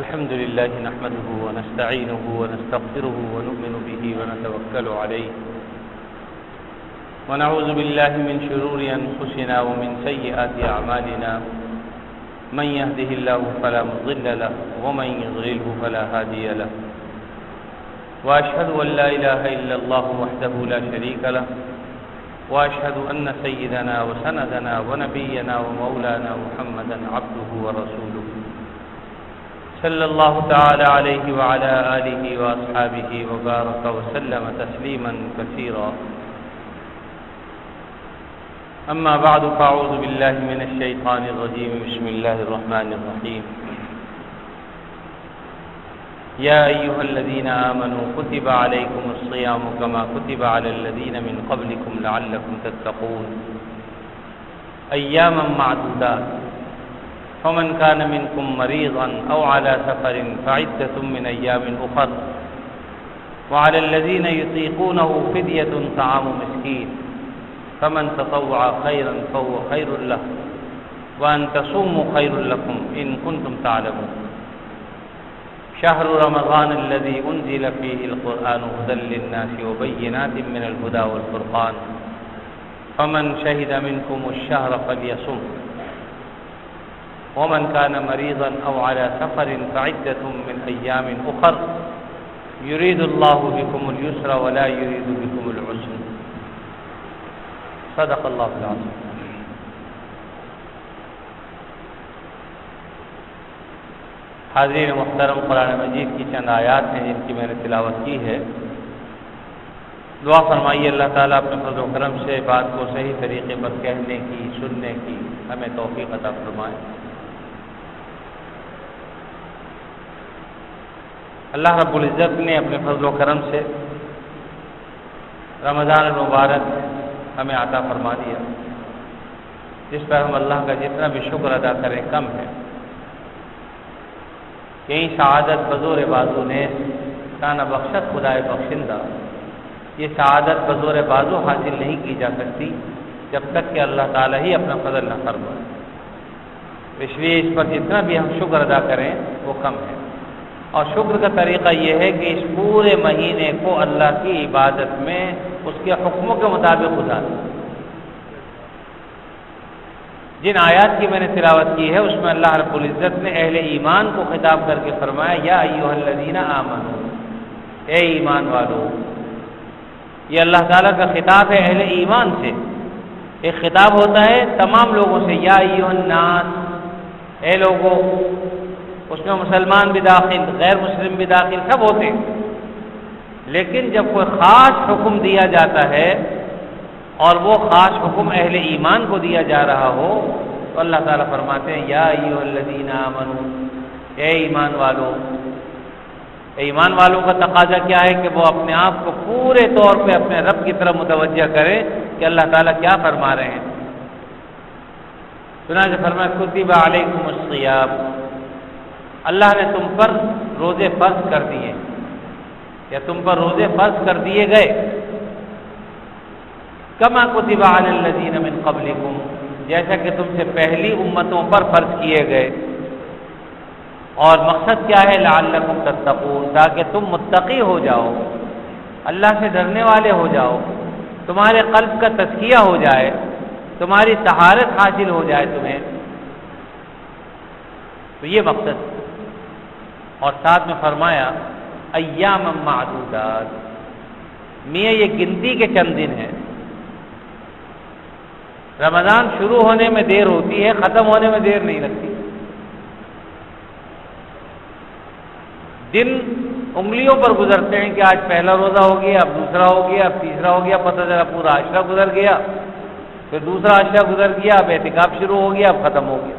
الحمد لله نحمده ونستعينه ونستغفره ونؤمن به ونتوكل عليه ونعوذ بالله من شرور أنفسنا ومن سيئات أعمالنا من يهده الله فلا مضل له ومن يضلله فلا هادي له وأشهد أن لا إله إلا الله وحده لا شريك له وأشهد أن سيدنا وسندنا ونبينا ومولانا محمدا عبده ورسوله صلى الله تعالى عليه وعلى آله وأصحابه وبارك وسلم تسليما كثيرا أما بعد فأعوذ بالله من الشيطان الرجيم بسم الله الرحمن الرحيم يا أيها الذين آمنوا كتب عليكم الصيام كما كتب على الذين من قبلكم لعلكم تتقون أياما معدودات فمن كان منكم مريضا أو على سفر فعدة من أيام أخر وعلى الذين يطيقونه فدية طعام مسكين فمن تطوع خيرا فهو خير له وأن تصوموا خير لكم إن كنتم تعلمون شهر رمضان الذي أنزل فيه القرآن هدى للناس وبينات من الهدى والفرقان فمن شهد منكم الشهر فليصم ومن كان مريضا أو على سفر فعدة من أيام أخر يريد الله بكم اليسر ولا يريد بكم العسر صدق الله العظيم. حاضرین محترم، قرآن مجید کی چند آیات ہیں جن کی میں نے تلاوت کی ہے. دعا فرمائیے اللہ تعالیٰ اپنے فضل و کرم سے بات کو صحیح طریقے پر کہنے کی، سننے کی ہمیں توفیق عطا فرمائے. اللہ رب العزت نے اپنے فضل و کرم سے رمضان المبارک ہمیں عطا فرما دیا، جس پر ہم اللہ کا جتنا بھی شکر ادا کریں کم ہے. یہی سعادت بزور بازو نے کانا بخشت خدائے بخشندہ، یہ سعادت بزور بازو حاصل نہیں کی جا سکتی جب تک کہ اللہ تعالیٰ ہی اپنا فضل نہ فرمائے. اس لیے اس پر جتنا بھی ہم شکر ادا کریں وہ کم ہے. اور شکر کا طریقہ یہ ہے کہ اس پورے مہینے کو اللہ کی عبادت میں اس کے حکموں کے مطابق گزاریں. جن آیات کی میں نے تلاوت کی ہے اس میں اللہ رب العزت نے اہل ایمان کو خطاب کر کے فرمایا یا ایھا الذین آمنوا، اے ایمان والو. یہ اللہ تعالیٰ کا خطاب ہے اہل ایمان سے. ایک خطاب ہوتا ہے تمام لوگوں سے، یا ایھا الناس، اے لوگوں. اس میں مسلمان بھی داخل، غیر مسلم بھی داخل، سب ہوتے ہیں. لیکن جب کوئی خاص حکم دیا جاتا ہے اور وہ خاص حکم اہل ایمان کو دیا جا رہا ہو تو اللہ تعالیٰ فرماتے ہیں یا ایھا الذین آمنوا، اے ایمان والو. ایمان والوں کا تقاضا کیا ہے کہ وہ اپنے آپ کو پورے طور پہ اپنے رب کی طرف متوجہ کریں کہ اللہ تعالیٰ کیا فرما رہے ہیں. چنانچہ فرمایا کتب علیکم الصیام، اللہ نے تم پر روزے فرض کر دیے یا تم پر روزے فرض کر دیے گئے. کما کتب علی الذین من قبلکم، جیسا کہ تم سے پہلی امتوں پر فرض کیے گئے. اور مقصد کیا ہے؟ لعلکم تتقون، تاکہ تم متقی ہو جاؤ، اللہ سے ڈرنے والے ہو جاؤ، تمہارے قلب کا تزکیہ ہو جائے، تمہاری طہارت حاصل ہو جائے تمہیں. تو یہ مقصد. اور ساتھ میں فرمایا ایام معدودات، میاں یہ گنتی کے چند دن ہیں. رمضان شروع ہونے میں دیر ہوتی ہے، ختم ہونے میں دیر نہیں لگتی. دن انگلیوں پر گزرتے ہیں کہ آج پہلا روزہ ہو گیا، اب دوسرا ہو گیا، اب تیسرا ہو گیا، پتہ چلا پورا عشرہ گزر گیا، پھر دوسرا عشرہ گزر گیا، اب اعتکاف شروع ہو گیا، اب ختم ہو گیا.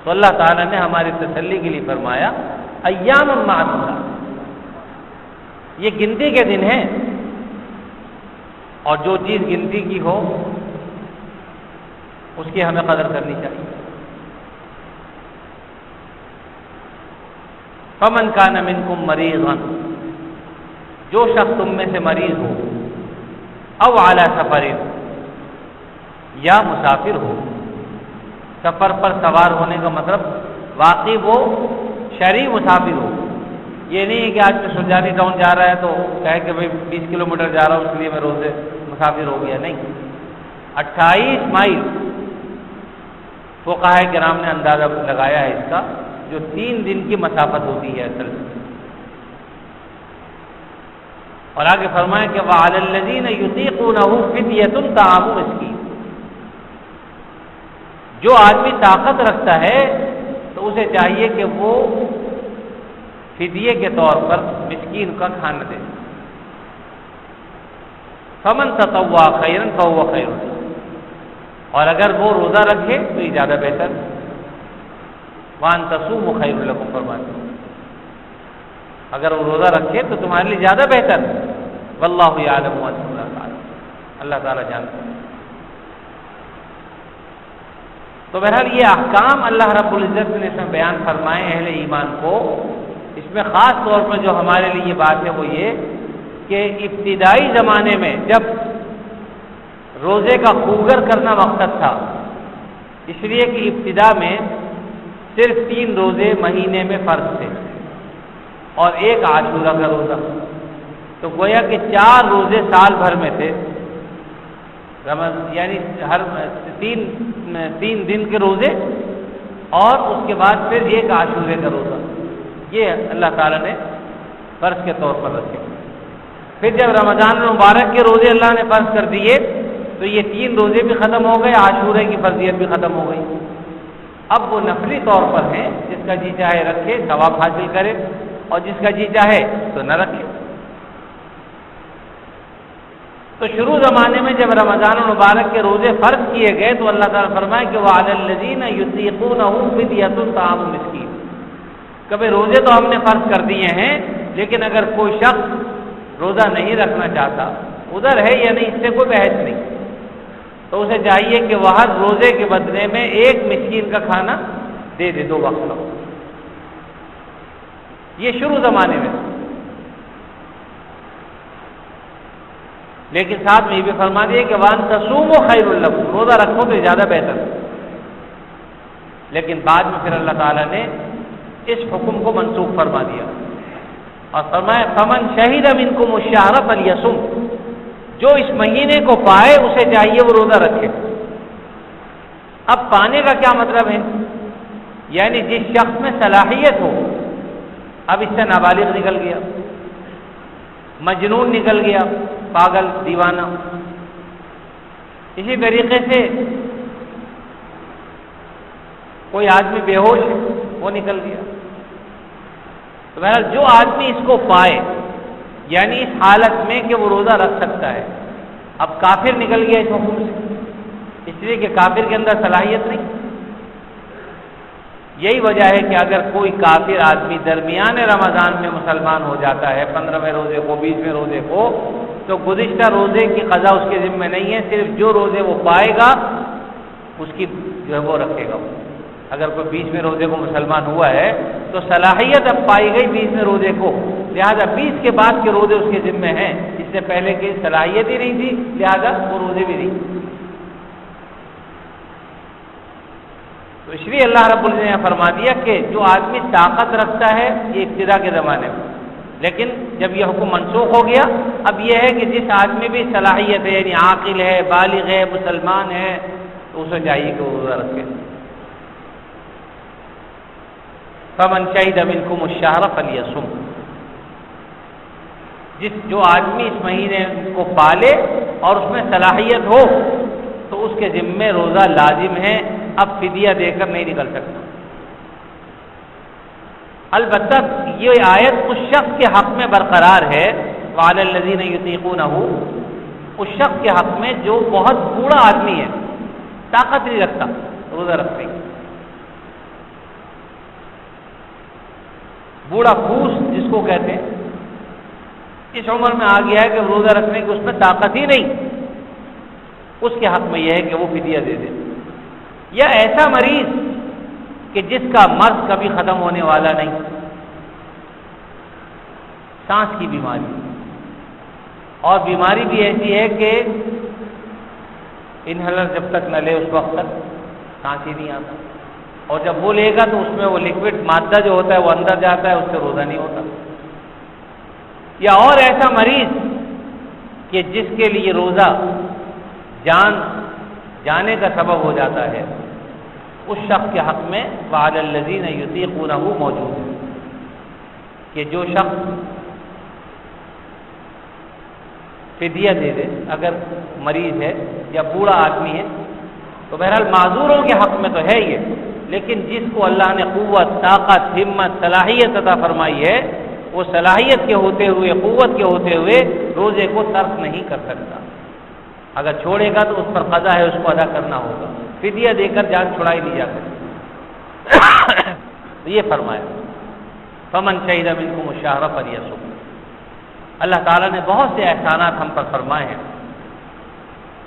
تو اللہ تعالیٰ نے ہماری تسلی کے لیے فرمایا ایام معدودات، یہ گنتی کے دن ہیں. اور جو چیز گنتی کی ہو اس کی ہمیں قدر کرنی چاہیے. فمن کان منکم مریضا، جو شخص تم میں سے مریض ہو، او علی سفر، یا مسافر ہو، سفر پر سوار ہونے کا مطلب واقعی وہ شرعی مسافر ہو. یہ نہیں ہے کہ آج میں سرجانی ٹاؤن جا رہا ہے تو کہے کہ بھائی 20 کلومیٹر جا رہا ہوں اس لیے میں روزے مسافر ہو گیا. نہیں، 28 مائل فقہائے کرام نے اندازہ لگایا ہے اس کا، جو 3 دن کی مسافت ہوتی ہے اصل میں. اور آگے فرمایا کہ وَعَلَى الَّذِينَ يُطِيقُونَهُ فِدْيَةٌ طَعَامُ مِسْكِينٍ. جو آدمی طاقت رکھتا ہے تو اسے چاہیے کہ وہ فدیے کے طور پر مسکین کا کھانا دے. فَمَن تَطَوَّعَ خَيْرًا فَهُوَ خَيْرٌ لَهُ. اور اگر وہ روزہ رکھے تو یہ زیادہ بہتر. وَأَن تَصُومُوا خَيْرٌ لَكُمْ فرماتے ہیں اگر وہ روزہ رکھے تو تمہارے لیے زیادہ بہتر. وَاللَّهُ يَعْلَمُ وَأَنتُمْ لَا تَعْلَمُونَ. اللہ تعالیٰ جانتا ہے. تو بہرحال یہ احکام اللہ رب العزت نے اس میں بیان فرمائے اہل ایمان کو. اس میں خاص طور پر جو ہمارے لیے یہ بات ہے وہ یہ کہ ابتدائی زمانے میں جب روزے کا خوگر کرنا مقصد تھا، اس لیے کہ ابتدا میں صرف 3 روزے مہینے میں فرض تھے اور 1 عاشورہ کا روزہ، تو گویا کہ 4 روزے سال بھر میں تھے. یعنی ہر 3 دن کے روزے اور اس کے بعد پھر 1 عاشورے کا روزہ، یہ اللہ تعالیٰ نے فرض کے طور پر رکھے. پھر جب رمضان المبارک کے روزے اللہ نے فرض کر دیے تو یہ 3 روزے بھی ختم ہو گئے، عاشورے کی فرضیت بھی ختم ہو گئی. اب وہ نفلی طور پر ہیں، جس کا جی چاہے رکھے ثواب حاصل کرے اور جس کا جی چاہے تو نہ رکھے. تو شروع زمانے میں جب رمضان المبارک کے روزے فرض کیے گئے تو اللہ تعالیٰ فرمائے کہ وَعَلَى الَّذِينَ يُطِيقُونَهُ فِدْيَةٌ طَعَامُ مِسْكِينٍ. کبھی روزے تو ہم نے فرض کر دیے ہیں، لیکن اگر کوئی شخص روزہ نہیں رکھنا چاہتا، ادھر ہے یا نہیں اس سے کوئی بحث نہیں، تو اسے چاہیے کہ وہ ہر روزے کے بدلے میں 1 مسکین کا کھانا دے دے 2 وقت کا. یہ شروع زمانے میں. لیکن ساتھ میں یہ بھی فرما دیا کہ وَأَن تَصُومُوا خَيْرٌ لَكُمْ، روزہ رکھو تو زیادہ بہتر. لیکن بعد میں پھر اللہ تعالیٰ نے اس حکم کو منسوخ فرما دیا اور فرمایا فَمَن شَهِدَ مِنكُمُ الشَّهْرَ فَلْيَصُمْ. جو اس مہینے کو پائے اسے چاہیے وہ روزہ رکھے. اب پانے کا کیا مطلب ہے؟ یعنی جس شخص میں صلاحیت ہو. اب اس سے نابالغ نکل گیا، مجنون نکل گیا، پاگل دیوانہ. اسی طریقے سے کوئی آدمی بے ہوش ہے وہ نکل گیا. تو بہرحال جو آدمی اس کو پائے یعنی اس حالت میں کہ وہ روزہ رکھ سکتا ہے. اب کافر نکل گیا اس حکم سے، اس لیے کہ کافر کے اندر صلاحیت نہیں. یہی وجہ ہے کہ اگر کوئی کافر آدمی درمیان رمضان میں مسلمان ہو جاتا ہے، 15ویں روزے کو 20ویں روزے کو، تو گزشتہ روزے کی قضا اس کے ذمہ نہیں ہے. صرف جو روزے وہ پائے گا اس کی جو ہے وہ رکھے گا. اگر کوئی 20ویں روزے کو مسلمان ہوا ہے تو صلاحیت اب پائی گئی 20ویں روزے کو، لہذا 20 کے بعد کے روزے اس کے ذمہ ہیں. اس سے پہلے کی صلاحیت ہی نہیں تھی، لہذا وہ روزے بھی نہیں. تو اس لیے اللہ رب العزت نے فرما دیا کہ جو آدمی طاقت رکھتا ہے، یہ ابتدا کے زمانے میں، لیکن جب یہ حکم منسوخ ہو گیا اب یہ ہے کہ جس آدمی بھی صلاحیت ہے یعنی عاقل ہے، بالغ ہے، مسلمان ہے، تو اسے چاہیے کہ وہ روزہ رکھے. فَمَن شَهِدَ مِنكُمُ الشَّهْرَ فَلْيَصُمْ. جو آدمی اس مہینے کو پالے اور اس میں صلاحیت ہو تو اس کے ذمے روزہ لازم ہے. اب فدیہ دے کر نہیں نکل سکتا. البتہ یہ آیت اس شخص کے حق میں برقرار ہے، وَعَلَى الَّذِينَ يُطِيقُونَهُ، اس شخص کے حق میں جو بہت بوڑھا آدمی ہے، طاقت نہیں رکھتا روزہ رکھنے کی. بوڑھا پھوس جس کو کہتے ہیں، اس عمر میں آ گیا ہے کہ روزہ رکھنے کی اس میں طاقت ہی نہیں، اس کے حق میں یہ ہے کہ وہ فدیہ دے دے. یا ایسا مریض کہ جس کا مرض کبھی ختم ہونے والا نہیں، سانس کی بیماری، اور بیماری بھی ایسی ہے کہ انہیلر جب تک نہ لے اس وقت تک سانس ہی نہیں آتا، اور جب وہ لے گا تو اس میں وہ لکوڈ مادہ جو ہوتا ہے وہ اندر جاتا ہے، اس سے روزہ نہیں ہوتا۔ یا اور ایسا مریض کہ جس کے لیے روزہ جانے کا سبب ہو جاتا ہے، اس شخص کے حق میں وعلی الذین یطیقونہ موجود ہے کہ جو شخص فدیہ دے دے، اگر مریض ہے یا بوڑھا آدمی ہے تو بہرحال معذوروں کے حق میں تو ہے یہ، لیکن جس کو اللہ نے قوت، طاقت، ہمت، صلاحیت عطا فرمائی ہے، وہ صلاحیت کے ہوتے ہوئے، قوت کے ہوتے ہوئے روزے کو ترک نہیں کر سکتا۔ اگر چھوڑے گا تو اس پر قضا ہے، اس کو ادا کرنا ہوگا، فدیہ دے کر جان چھڑائی نہیں جا سکتی۔ تو یہ فرمایا فمن شہد منکم الشہر فلیصم۔ اللہ تعالیٰ نے بہت سے احسانات ہم پر فرمائے ہیں،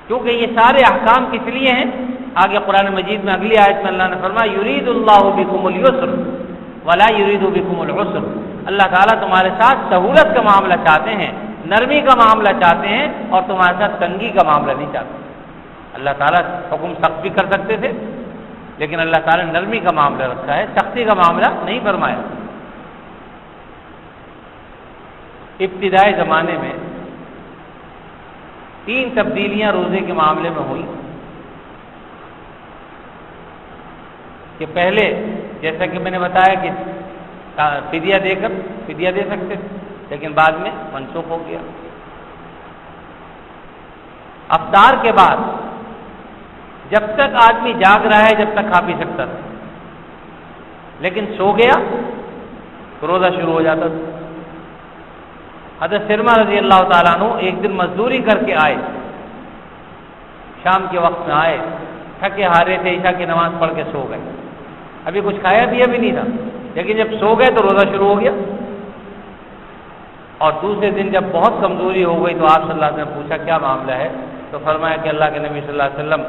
کیونکہ یہ سارے احکام کس لیے ہیں؟ آگے قرآن مجید میں اگلی آیت میں اللہ نے فرمایا یرید اللہ بکم اليسر ولا یرید بکم العسر۔ اللہ تعالیٰ تمہارے ساتھ سہولت کا معاملہ چاہتے ہیں، نرمی کا معاملہ چاہتے ہیں، اور تمہارے ساتھ تنگی کا معاملہ نہیں چاہتے۔ اللہ تعالیٰ حکم سخت بھی کر سکتے تھے، لیکن اللہ تعالیٰ نے نرمی کا معاملہ رکھا ہے، سختی کا معاملہ نہیں فرمایا۔ ابتدائی زمانے میں 3 تبدیلیاں روزے کے معاملے میں ہوئی کہ پہلے جیسا کہ میں نے بتایا کہ فدیہ دے کر فدیہ دے سکتے تھے، لیکن بعد میں منسوخ ہو گیا۔ افطار کے بعد جب تک آدمی جاگ رہا ہے جب تک کھا پی سکتا تھا، لیکن سو گیا تو روزہ شروع ہو جاتا تھا۔ حضرت سرما رضی اللہ تعالیٰ عنہ ایک دن مزدوری کر کے آئے، شام کے وقت میں آئے، تھکے ہارے تھے، عشاء کی نماز پڑھ کے سو گئے، ابھی کچھ کھایا پیا بھی نہیں تھا، لیکن جب سو گئے تو روزہ شروع ہو گیا۔ اور دوسرے دن جب بہت کمزوری ہو گئی تو آپ صلی اللہ علیہ وسلم نے پوچھا کیا معاملہ ہے؟ تو فرمایا کہ اللہ کے نبی صلی اللہ علیہ وسلم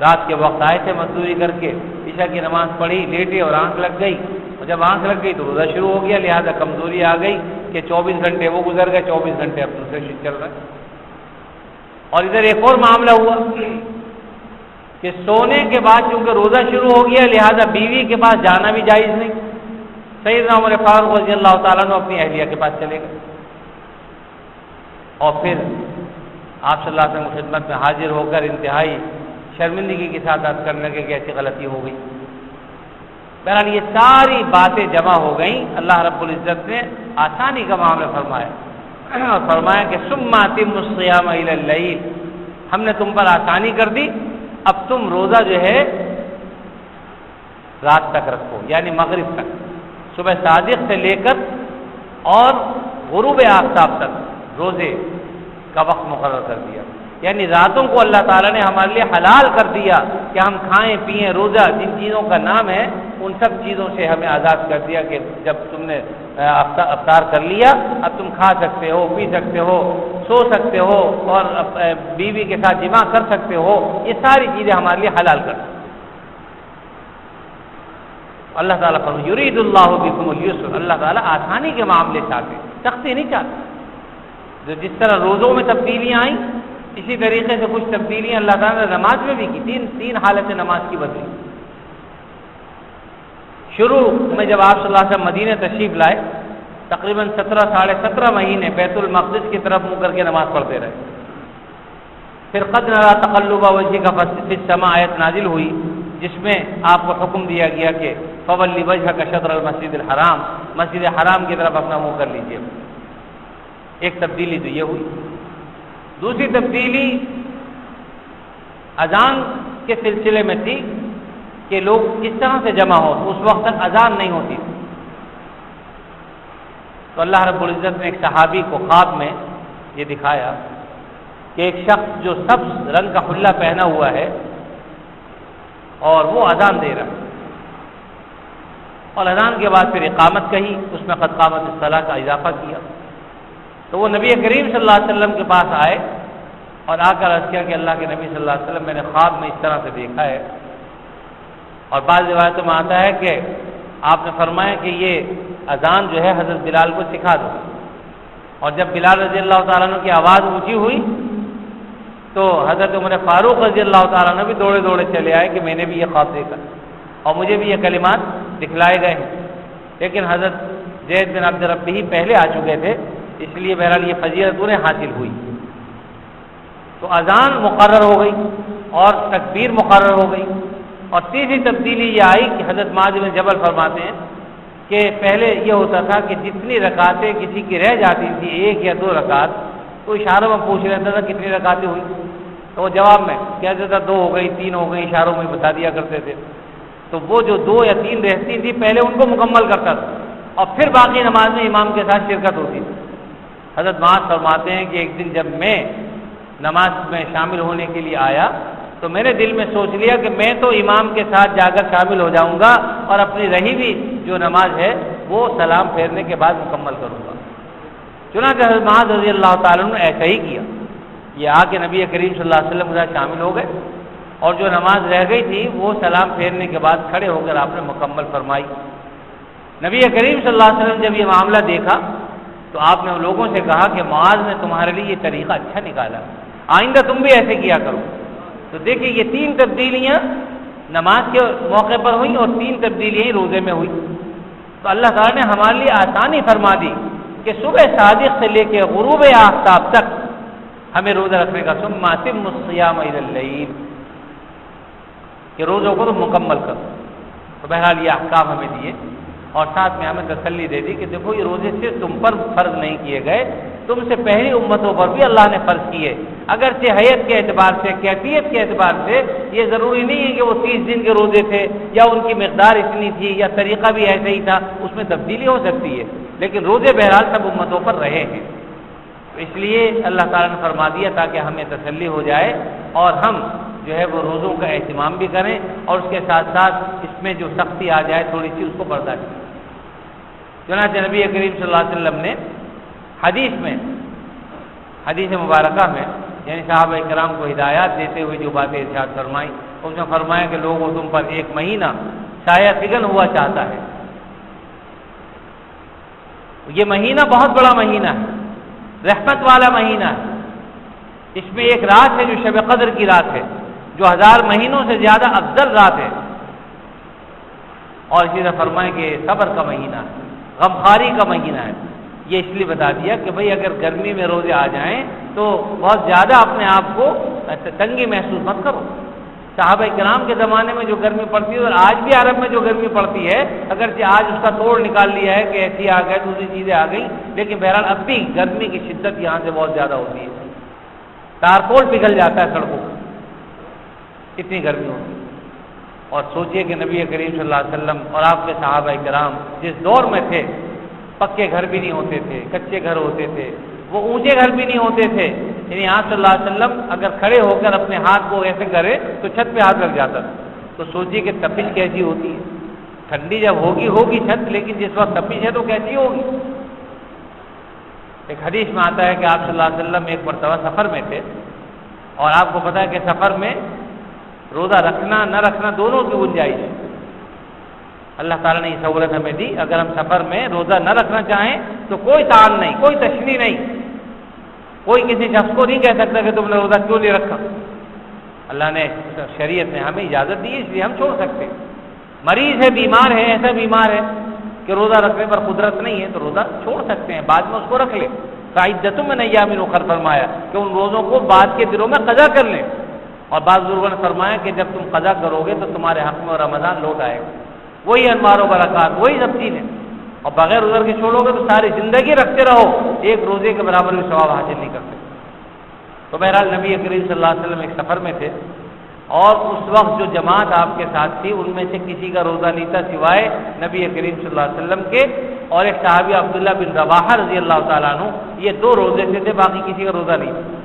رات کے وقت آئے تھے مزدوری کر کے، عشاء کی نماز پڑھی، لیٹے اور آنکھ لگ گئی، اور جب آنکھ لگ گئی تو روزہ شروع ہو گیا، لہذا کمزوری آ گئی کہ 24 گھنٹے وہ گزر گئے، 24 گھنٹے اب دوسرے شفٹ چل رہے۔ اور ادھر ایک اور معاملہ ہوا کہ سونے کے بعد چونکہ روزہ شروع ہو گیا، لہذا بیوی کے پاس جانا بھی جائز نہیں۔ سیدنا عمر فاروق رضی اللہ تعالیٰ عنہ اپنی اہلیہ کے پاس چلے گئے، اور پھر آپ صلی اللہ علیہ وسلم کی خدمت میں حاضر ہو کر انتہائی شرمندگی کے ساتھ عرض کرنے لگے کہ ایسی غلطی ہو گئی۔ بہرحال یہ ساری باتیں جمع ہو گئیں، اللہ رب العزت نے آسانی کا معاملہ فرمایا اور فرمایا کہ ثم اتموا الصیام الی اللیل، ہم نے تم پر آسانی کر دی، اب تم روزہ جو ہے رات تک رکھو، یعنی مغرب تک، صبح صادق سے لے کر اور غروب آفتاب تک روزے کا وقت مقرر کر دیا، یعنی راتوں کو اللہ تعالیٰ نے ہمارے لیے حلال کر دیا کہ ہم کھائیں پئیں، روزہ جن چیزوں کا نام ہے ان سب چیزوں سے ہمیں آزاد کر دیا کہ جب تم نے افطار کر لیا اب تم کھا سکتے ہو، پی سکتے ہو، سو سکتے ہو، اور بیوی کے ساتھ جماع کر سکتے ہو، یہ ساری چیزیں ہمارے لیے حلال کر دی۔ اللہ تعالیٰ فرماتا ہے یرید اللہ بکم اليسر، اللہ تعالیٰ آسانی کے معاملے چاہتے، سختی نہیں چاہتے۔ جو جس طرح روزوں میں تبدیلیاں آئیں، اسی طریقے سے کچھ تبدیلیاں اللہ تعالیٰ نے نماز میں بھی کی، تین حالتیں نماز کی بدلی۔ شروع میں جب آپ صلی اللہ علیہ وسلم مدینہ تشریف لائے، تقریباً 17 ساڑھے 17 مہینے بیت المقدس کی طرف منہ کر کے نماز پڑھتے رہے۔ پھر قد نرى تقلب وجهك في السماء آیت نازل ہوئی، جس میں آپ کو حکم دیا گیا کہ فولی وجهك شطر المسجد الحرام، مسجد حرام کی طرف اپنا منہ کر لیجیے۔ ایک تبدیلی تو یہ ہوئی۔ دوسری تبدیلی اذان کے سلسلے میں تھی کہ لوگ کس طرح سے جمع ہو، اس وقت تک اذان نہیں ہوتی تھی، تو اللہ رب العزت نے ایک صحابی کو خواب میں یہ دکھایا کہ ایک شخص جو سبز رنگ کا حلہ پہنا ہوا ہے اور وہ اذان دے رہا ہے، اور اذان کے بعد پھر اقامت کہی، اس میں قد قامت الصلاۃ کا اضافہ کیا، تو وہ نبی کریم صلی اللہ علیہ وسلم کے پاس آئے اور آ کر عرض کیا کہ اللہ کے نبی صلی اللہ علیہ وسلم میں نے خواب میں اس طرح سے دیکھا ہے، اور بعض روایتوں میں آتا ہے کہ آپ نے فرمایا کہ یہ اذان جو ہے حضرت بلال کو سکھا دو، اور جب بلال رضی اللہ تعالیٰ عنہ کی آواز اونچی ہوئی تو حضرت عمر فاروق رضی اللہ تعالیٰ عنہ بھی دوڑے دوڑے چلے آئے کہ میں نے بھی یہ خواب دیکھا اور مجھے بھی یہ کلمات دکھلائے گئے ہیں، لیکن حضرت زید بن عبد ربہ ہی پہلے آ چکے تھے، اس لیے بہرحال یہ فضیلت انہیں حاصل ہوئی۔ تو اذان مقرر ہو گئی اور تکبیر مقرر ہو گئی، اور تیسری تبدیلی یہ آئی کہ حضرت معاذ بن جبل فرماتے ہیں کہ پہلے یہ ہوتا تھا کہ جتنی رکعتیں کسی کی رہ جاتی تھی، 1 یا 2 رکعت، تو اشاروں میں پوچھ لیتا تھا کتنی رکعتیں ہوئی، تو وہ جواب میں کہتا تھا 2 ہو گئی، 3 ہو گئی، اشاروں میں بتا دیا کرتے تھے۔ تو وہ جو 2 یا 3 رہتی تھی پہلے ان کو مکمل کرتا تھا، اور پھر باقی نماز میں امام کے ساتھ شرکت ہوتی تھی۔ حضرت معاذ فرماتے ہیں کہ ایک دن جب میں نماز میں شامل ہونے کے لیے آیا تو میں نے دل میں سوچ لیا کہ میں تو امام کے ساتھ جا کر شامل ہو جاؤں گا اور اپنی رہی ہوئی جو نماز ہے وہ سلام پھیرنے کے بعد مکمل کروں گا۔ چنانچہ حضرت معاذ رضی اللہ تعالیٰ نے ایسا ہی کیا، یہ آ کے نبی کریم صلی اللہ علیہ وسلم کے ساتھ شامل ہو گئے، اور جو نماز رہ گئی تھی وہ سلام پھیرنے کے بعد کھڑے ہو کر آپ نے مکمل فرمائی۔ نبی کریم صلی اللہ علیہ وسلم جب یہ معاملہ دیکھا تو آپ نے ان لوگوں سے کہا کہ معاذ نے تمہارے لیے یہ طریقہ اچھا نکالا، آئندہ تم بھی ایسے کیا کرو۔ تو دیکھیے یہ 3 تبدیلیاں نماز کے موقع پر ہوئیں اور 3 تبدیلیاں ہی روزے میں ہوئی۔ تو اللہ تعالیٰ نے ہمارے لیے آسانی فرما دی کہ صبح صادق سے لے کے غروب آفتاب تک ہمیں روزہ رکھنے کا، ثم اتموا الصیام الی اللیل، کہ روزوں کو تو مکمل کرو۔ تو بہرحال یہ احکام ہمیں دیے، اور ساتھ میں ہمیں تسلی دے دی کہ دیکھو یہ روزے صرف تم پر فرض نہیں کیے گئے، تم سے پہلی امتوں پر بھی اللہ نے فرض کیے، اگرچہ حیت کے اعتبار سے، کیفیت کے اعتبار سے یہ ضروری نہیں ہے کہ وہ 30 دن کے روزے تھے یا ان کی مقدار اتنی تھی یا طریقہ بھی ایسا ہی تھا، اس میں تبدیلی ہو سکتی ہے، لیکن روزے بہرحال سب امتوں پر رہے ہیں۔ اس لیے اللہ تعالیٰ نے فرما دیا تاکہ ہمیں تسلی ہو جائے اور ہم جو ہے وہ روزوں کا اہتمام بھی کریں، اور اس کے ساتھ ساتھ اس میں جو سختی آ جائے تھوڑی سی اس کو برداشت کریں۔ چنانچہ نبی کریم صلی اللہ علیہ وسلم نے حدیث مبارکہ میں یعنی صحابہ کرام کو ہدایات دیتے ہوئے جو باتیں ارشاد فرمائیں، اس میں فرمایا کہ لوگوں تم پر 1 مہینہ سایہ فگن ہوا چاہتا ہے۔ یہ مہینہ بہت بڑا مہینہ ہے، رحمت والا مہینہ ہے، اس میں ایک رات ہے جو شب قدر کی رات ہے، جو 1000 مہینوں سے زیادہ افضل رات ہے، اور اسی طرح فرمائیں کہ صبر کا مہینہ ہے، غمخواری کا مہینہ ہے۔ یہ اس لیے بتا دیا کہ بھئی اگر گرمی میں روزے آ جائیں تو بہت زیادہ اپنے آپ کو تنگی محسوس مت کرو۔ صحابہ کرام کے زمانے میں جو گرمی پڑتی ہے اور آج بھی عرب میں جو گرمی پڑتی ہے، اگرچہ آج اس کا توڑ نکال لیا ہے کہ ایسی آ گئے دوسری چیزیں آ گئی، لیکن بہرحال اب بھی گرمی کی شدت یہاں سے بہت زیادہ ہوتی ہے، تارپول پگھل جاتا ہے سڑکوں، اتنی گرمی ہوتی ہے۔ اور سوچئے کہ نبی کریم صلی اللہ علیہ وسلم اور آپ کے صحابہ کرام جس دور میں تھے، پکے گھر بھی نہیں ہوتے تھے، کچے گھر ہوتے تھے، وہ اونچے گھر بھی نہیں ہوتے تھے، یعنی آپ صلی اللہ علیہ وسلم اگر کھڑے ہو کر اپنے ہاتھ کو ایسے کرے تو چھت پہ ہاتھ لگ جاتا تھا۔ تو سوچیے کہ تپش کیسی ہوتی ہے، ٹھنڈی جب ہوگی چھت، لیکن جس وقت تپش ہے تو کیسی ہوگی۔ ایک حدیث میں آتا ہے کہ آپ صلی اللہ علیہ وسلم ایک مرتبہ سفر میں تھے، اور آپ کو پتہ ہے کہ سفر میں روزہ رکھنا نہ رکھنا دونوں کی گنجائش ہے، اللہ تعالیٰ نے یہ سہولت ہمیں دی، اگر ہم سفر میں روزہ نہ رکھنا چاہیں تو کوئی تعان نہیں، کوئی تشریح نہیں، کوئی کسی شخص کو نہیں کہہ سکتا کہ تم نے روزہ کیوں نہیں رکھا، اللہ نے شریعت نے ہمیں اجازت دی ہے، اس لیے ہم چھوڑ سکتے ہیں۔ مریض ہے، بیمار ہے، ایسا بیمار ہے کہ روزہ رکھنے پر قدرت نہیں ہے تو روزہ چھوڑ سکتے ہیں، بعد میں اس کو رکھ لیں۔ فعدۃ من ایام اخر فرمایا کہ ان روزوں کو بعد کے دنوں میں قضا کر لیں، اور بعض بزرگوں نے فرمایا کہ جب تم قضا کرو گے تو تمہارے حق میں رمضان لوٹ آئے گا، وہی انوار و برکات، وہی سب چیزیں، اور بغیر عذر کے چھوڑو گے تو ساری زندگی رکھتے رہو، ایک روزے کے برابر بھی ثواب حاصل نہیں کر سکتے۔ تو بہرحال نبی کریم صلی اللہ علیہ وسلم ایک سفر میں تھے، اور اس وقت جو جماعت آپ کے ساتھ تھی ان میں سے کسی کا روزہ نہیں تھا سوائے نبی کریم صلی اللہ علیہ وسلم کے اور ایک صحابی عبداللہ بن رواحہ رضی اللہ تعالیٰ عنہ، یہ 2 روزے تھے، باقی کسی کا روزہ نہیں تھا۔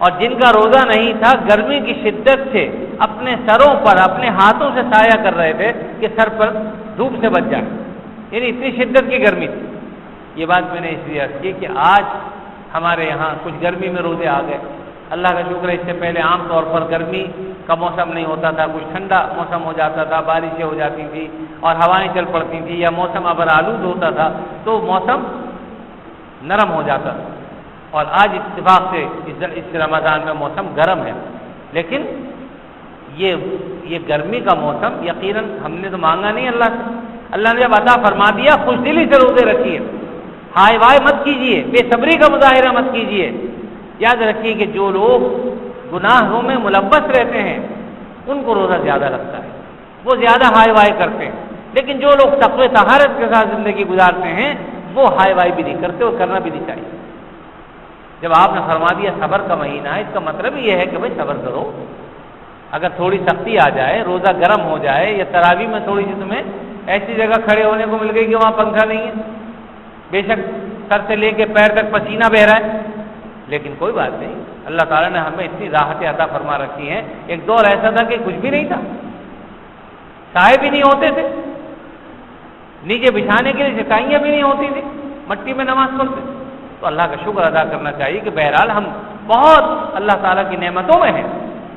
اور جن کا روزہ نہیں تھا گرمی کی شدت سے اپنے سروں پر اپنے ہاتھوں سے سایہ کر رہے تھے کہ سر پر دھوپ سے بچ جائے، یعنی اتنی شدت کی گرمی تھی۔ یہ بات میں نے اس لیے عرض کی کہ آج ہمارے یہاں کچھ گرمی میں روزے آ گئے، اللہ کا شکر ہے، اس سے پہلے عام طور پر گرمی کا موسم نہیں ہوتا تھا، کچھ ٹھنڈا موسم ہو جاتا تھا، بارشیں ہو جاتی تھی اور ہوائیں چل پڑتی تھیں، یا موسم ابر آلود ہوتا تھا تو موسم نرم ہو جاتا تھا۔ اور آج اتفاق سے اس رمضان میں موسم گرم ہے، لیکن یہ گرمی کا موسم یقیناً ہم نے تو مانگا نہیں اللہ سے، اللہ نے جب عطا فرما دیا خوش دلی سے روزے رکھیے، ہائے وائے مت کیجیے، بے صبری کا مظاہرہ مت کیجیے۔ یاد رکھیے کہ جو لوگ گناہوں میں ملوث رہتے ہیں ان کو روزہ زیادہ لگتا ہے، وہ زیادہ ہائے وائے کرتے ہیں، لیکن جو لوگ تقوی طہارت کے ساتھ زندگی گزارتے ہیں وہ ہائے وائے بھی نہیں کرتے اور کرنا بھی نہیں چاہیے۔ جب آپ نے فرما دیا صبر کا مہینہ ہے، اس کا مطلب یہ ہے کہ بھائی صبر کرو، اگر تھوڑی سختی آ جائے، روزہ گرم ہو جائے، یا تراویح میں تھوڑی سی تمہیں ایسی جگہ کھڑے ہونے کو مل گئی کہ وہاں پنکھا نہیں ہے، بے شک سر سے لے کے پیر تک پسینہ بہ رہا ہے، لیکن کوئی بات نہیں، اللہ تعالیٰ نے ہمیں اتنی راحتیں عطا فرما رکھی ہیں۔ ایک دور ایسا تھا کہ کچھ بھی نہیں تھا، سائے بھی نہیں ہوتے تھے، نیچے بچھانے کے لیے چٹائیاں بھی نہیں ہوتی تھی، مٹی میں نماز پڑھتے، تو اللہ کا شکر ادا کرنا چاہیے کہ بہرحال ہم بہت اللہ تعالیٰ کی نعمتوں میں ہیں،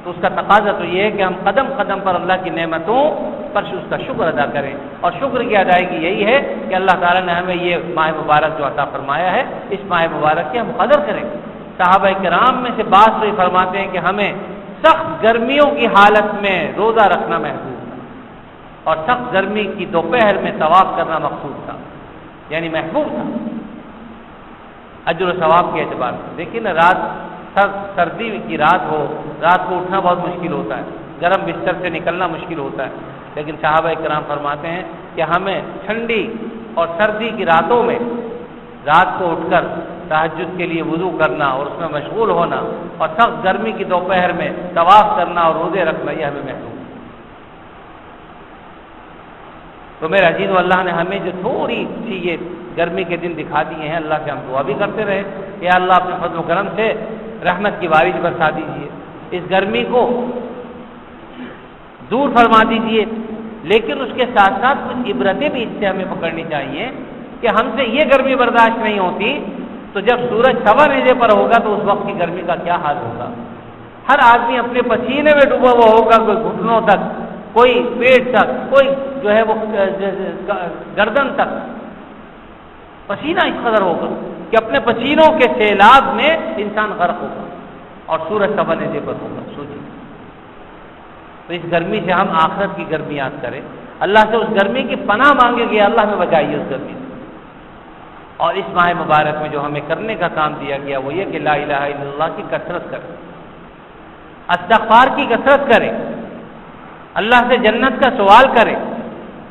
تو اس کا تقاضا تو یہ ہے کہ ہم قدم قدم پر اللہ کی نعمتوں پر اس کا شکر ادا کریں، اور شکر کی ادائیگی یہی ہے کہ اللہ تعالیٰ نے ہمیں یہ ماہ مبارک جو عطا فرمایا ہے، اس ماہ مبارک کی ہم قدر کریں۔ صحابہ کرام میں سے بعض تو یہ فرماتے ہیں کہ ہمیں سخت گرمیوں کی حالت میں روزہ رکھنا محفوظ تھا، اور سخت گرمی کی دوپہر میں طواف کرنا مقصود تھا، یعنی محبوب تھا اجر و ثواب کے اعتبار سے۔ دیکھیے نا، سردی کی رات ہو، رات کو اٹھنا بہت مشکل ہوتا ہے، گرم بستر سے نکلنا مشکل ہوتا ہے، لیکن صحابہ کرام فرماتے ہیں کہ ہمیں ٹھنڈی اور سردی کی راتوں میں رات کو اٹھ کر تہجد کے لیے وضو کرنا اور اس میں مشغول ہونا، اور سخت گرمی کی دوپہر میں طواف کرنا اور روزے رکھنا، یہ ہمیں محبوب۔ تو میرے عزیز و اللہ نے ہمیں جو تھوڑی سی یہ گرمی کے دن دکھا دیے ہیں، اللہ سے ہم دعا بھی کرتے رہے کہ اللہ اپنے فضل و کرم سے رحمت کی بارش برسا دیجیے، اس گرمی کو دور فرما دیجیے، لیکن اس کے ساتھ ساتھ کچھ عبرتیں بھی اس سے ہمیں پکڑنی چاہیے کہ ہم سے یہ گرمی برداشت نہیں ہوتی، تو جب سورج سوا نیزے پر ہوگا تو اس وقت کی گرمی کا کیا حال ہوگا۔ ہر آدمی اپنے پسینے میں ڈوبا ہوا ہوگا، کوئی گھٹنوں تک، کوئی پیٹ تک، کوئی جو ہے وہ گردن تک، پسینہ اس قدر ہوگا کہ اپنے پسینوں کے سیلاب میں انسان غرق ہوگا اور سورج سوا نیزے پر ہوگا۔ سوچیے، تو اس گرمی سے ہم آخرت کی گرمی یاد کریں، اللہ سے اس گرمی کی پناہ مانگے گے، اللہ میں بچائیے اس گرمی سے۔ اور اس ماہ مبارک میں جو ہمیں کرنے کا کام دیا گیا وہ یہ کہ لا الہ الا اللہ کی کثرت کریں، استغفار کی کثرت کریں، اللہ سے جنت کا سوال کریں،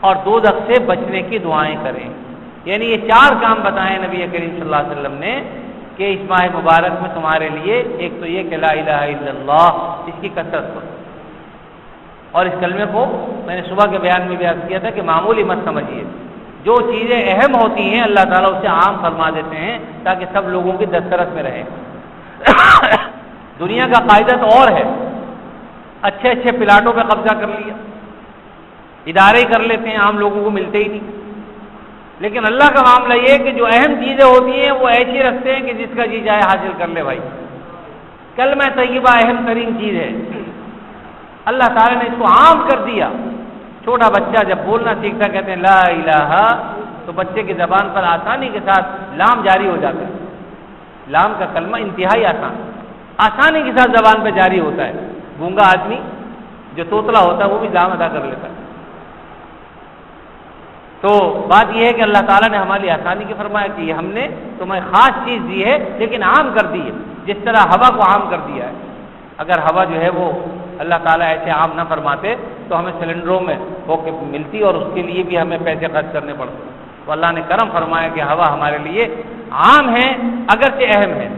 اور دوزخ سے بچنے کی دعائیں کریں۔ یعنی یہ 4 کام بتائے نبی کریم صلی اللہ علیہ وسلم نے کہ اس ماہ مبارک میں تمہارے لیے، ایک تو یہ کہ لا الہ الا اللہ، اس کی کثرت کرو، اور اس کلمے کو میں نے صبح کے بیان میں بیان کیا تھا کہ معمولی مت سمجھیے، جو چیزیں اہم ہوتی ہیں اللہ تعالیٰ اسے عام فرما دیتے ہیں تاکہ سب لوگوں کی دسترس میں رہے۔ دنیا کا قاعدہ تو اور ہے، اچھے اچھے پلاٹوں پہ قبضہ کر لیا، ادارے ہی کر لیتے ہیں، عام لوگوں کو ملتے ہی نہیں۔ لیکن اللہ کا معاملہ یہ ہے کہ جو اہم چیزیں ہوتی ہیں وہ ایسی رکھتے ہیں کہ جس کا جی جائے حاصل کر لے بھائی۔ کلمہ طیبہ اہم ترین چیز ہے، اللہ تعالیٰ نے اس کو عام کر دیا۔ چھوٹا بچہ جب بولنا سیکھتا کہتے ہیں لا الہ، تو بچے کی زبان پر آسانی کے ساتھ لام جاری ہو جاتا ہے۔ لام کا کلمہ انتہائی آسانی کے ساتھ زبان پہ جاری ہوتا ہے۔ گونگا آدمی جو توتلا ہوتا ہے وہ بھی لام ادا کر لیتا ہے۔ تو بات یہ ہے کہ اللہ تعالیٰ نے ہماری آسانی کی فرمایا کہ ہم نے تمہیں خاص چیز دی ہے لیکن عام کر دی ہے، جس طرح ہوا کو عام کر دیا ہے۔ اگر ہوا جو ہے وہ اللہ تعالیٰ ایسے عام نہ فرماتے تو ہمیں سلنڈروں میں ہو کے ملتی اور اس کے لیے بھی ہمیں پیسے خرچ کرنے پڑتے۔ تو اللہ نے کرم فرمایا کہ ہوا ہمارے لیے عام ہے اگرچہ اہم ہے،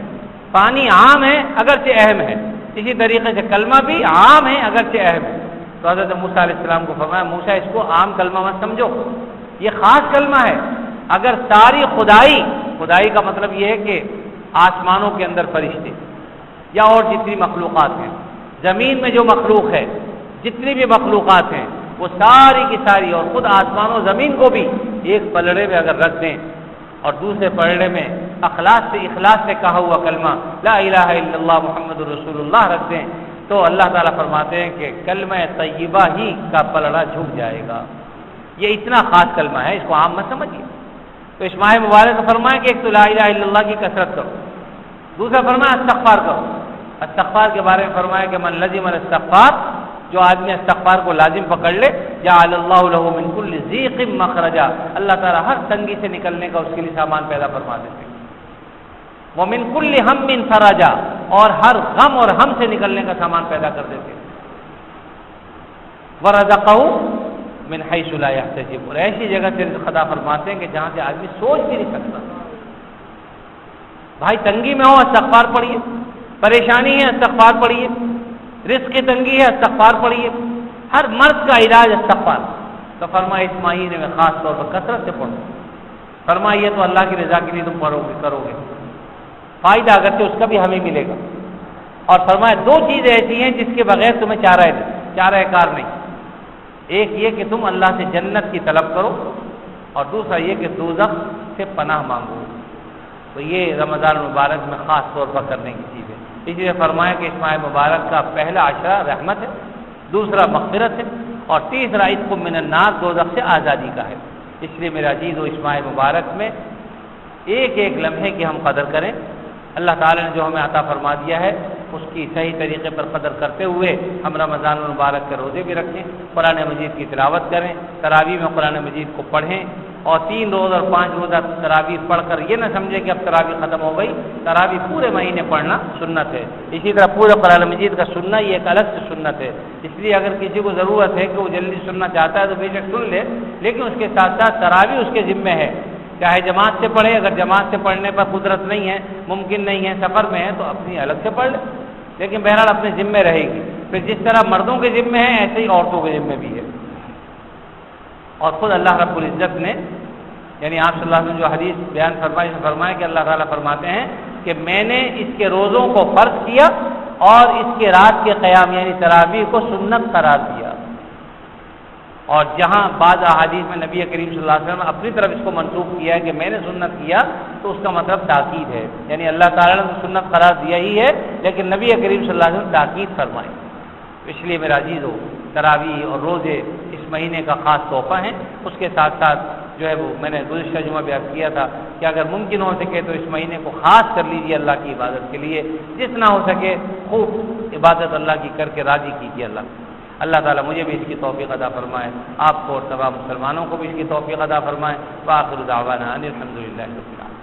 پانی عام ہے اگرچہ اہم ہے، اسی طریقے سے کلمہ بھی عام ہے اگرچہ اہم ہے۔ تو حضرت موسیٰ علیہ السلام کو فرمایا موسیٰ اس کو عام کلمہ مت سمجھو، یہ خاص کلمہ ہے۔ اگر ساری خدائی کا مطلب یہ ہے کہ آسمانوں کے اندر فرشتے یا اور جتنی مخلوقات ہیں، زمین میں جو مخلوق ہے، جتنی بھی مخلوقات ہیں، وہ ساری کی ساری اور خود آسمان و زمین کو بھی ایک پلڑے میں اگر رکھ دیں اور دوسرے پلڑے میں اخلاص سے کہا ہوا کلمہ لا الہ الا اللہ محمد رسول اللہ رکھ دیں تو اللہ تعالیٰ فرماتے ہیں کہ کلمہ طیبہ ہی کا پلڑا جھک جائے گا۔ یہ اتنا خاص کلمہ ہے، اس کو عام مت سمجھیے۔ تو اس ماہ مبارک فرمائیں کہ ایک تو لا الہ الا اللہ کی کثرت کرو، دوسرا فرمایا استغفار کرو. استغفار کے بارے میں فرمایا کہ من لزم الاستغفار، جو آدمی استغفار کو لازم پکڑ لے، جعل اللہ له من كل ضيق مخرجا، اللہ تعالیٰ ہر تنگی سے نکلنے کا اس کے لیے سامان پیدا فرما دیتے ہیں. ومن كل هم فرجا، اور ہر غم اور ہم سے نکلنے کا سامان پیدا کر دیتے ہیں. ورزقه من حيث لا يحتسب، اور ایسی جگہ سے رزق عطا فرماتے ہیں کہ جہاں سے آدمی سوچ بھی نہیں سکتا. بھائی تنگی میں ہو استغفار پڑھیے، پریشانی ہے استغفار پڑھیے، رزق کی تنگی ہے استغفار پڑھیے، ہر مرض کا علاج استغفار. تو فرمایا اس مہینے میں خاص طور پر کثرت سے پڑھو. فرمایا یہ تو اللہ کی رضا کے لیے تم پڑھو گے، کرو گے، فائدہ اگرچہ اس کا بھی ہمیں ملے گا. اور فرمایا دو چیزیں ایسی ہیں جس کے بغیر تمہیں چارہ کار نہیں. ایک یہ کہ تم اللہ سے جنت کی طلب کرو، اور دوسرا یہ کہ دوزخ سے پناہ مانگو. تو یہ رمضان المبارک میں خاص طور پر کرنے کی چیز ہے. اس لیے فرمایا کہ اس ماہ مبارک کا پہلا عشرہ رحمت ہے، دوسرا مغفرت ہے، اور تیسرا عتق من النار، دوزخ سے آزادی کا ہے. اس لیے میرا عزیز و اس ماہ مبارک میں ایک ایک لمحے کی ہم قدر کریں. اللہ تعالی نے جو ہمیں عطا فرما دیا ہے اس کی صحیح طریقے پر قدر کرتے ہوئے ہم رمضان المبارک کے روزے بھی رکھیں، قرآن مجید کی تلاوت کریں، تراویح میں قرآن مجید کو پڑھیں، اور 3 روز اور 5 روزہ تراویح پڑھ کر یہ نہ سمجھیں کہ اب تراویح ختم ہو گئی. تراویح پورے مہینے پڑھنا سنت ہے. اسی طرح پورے قرآن مجید کا سننا یہ ایک الگ سے سنت ہے. اس لیے اگر کسی کو ضرورت ہے کہ وہ جلدی سننا چاہتا ہے تو بے شک سن لے، لیکن اس کے ساتھ ساتھ تراویح اس کے ذمہ ہے، چاہے جماعت سے پڑھے. اگر جماعت سے پڑھنے پر قدرت نہیں ہے، ممکن نہیں ہے، سفر میں ہے، تو اپنی الگ سے پڑھ لے، لیکن بہرحال اپنے ذمہ رہے گی. پھر جس طرح مردوں کے ذمہ ہے ایسے ہی عورتوں کے ذمہ بھی ہے. اور خود اللہ رب العزت نے، یعنی آپ صلی اللہ علیہ وسلم جو حدیث بیان فرمایا کہ اللہ تعالیٰ فرماتے ہیں کہ میں نے اس کے روزوں کو فرض کیا اور اس کے رات کے قیام یعنی تراویح کو سنت قرار دیا. اور جہاں بعض احادیث میں نبی کریم صلی اللہ علیہ وسلم نے اپنی طرف اس کو منسوخ کیا ہے کہ میں نے سنت کیا، تو اس کا مطلب تاکید ہے. یعنی اللہ تعالیٰ نے تو سنت قرار دیا ہی ہے، لیکن نبی کریم صلی اللہ علیہ وسلم تاکید فرمائی. اس لیے میرا عزیز ہو، تراویح اور روزے اس مہینے کا خاص تحفہ ہیں. اس کے ساتھ ساتھ جو ہے وہ میں نے گزشتہ جمعہ بیان کیا تھا کہ اگر ممکن ہو سکے تو اس مہینے کو خاص کر لیجیے اللہ کی عبادت کے لیے. جتنا ہو سکے خوب عبادت اللہ کی کر کے راضی کیجیے اللہ تعالیٰ مجھے بھی اس کی توفیق عطا فرمائے، آپ کو اور تمام مسلمانوں کو بھی اس کی توفیق عطا فرمائے. وآخر دعوانا ان الحمد للہ رب العالمین.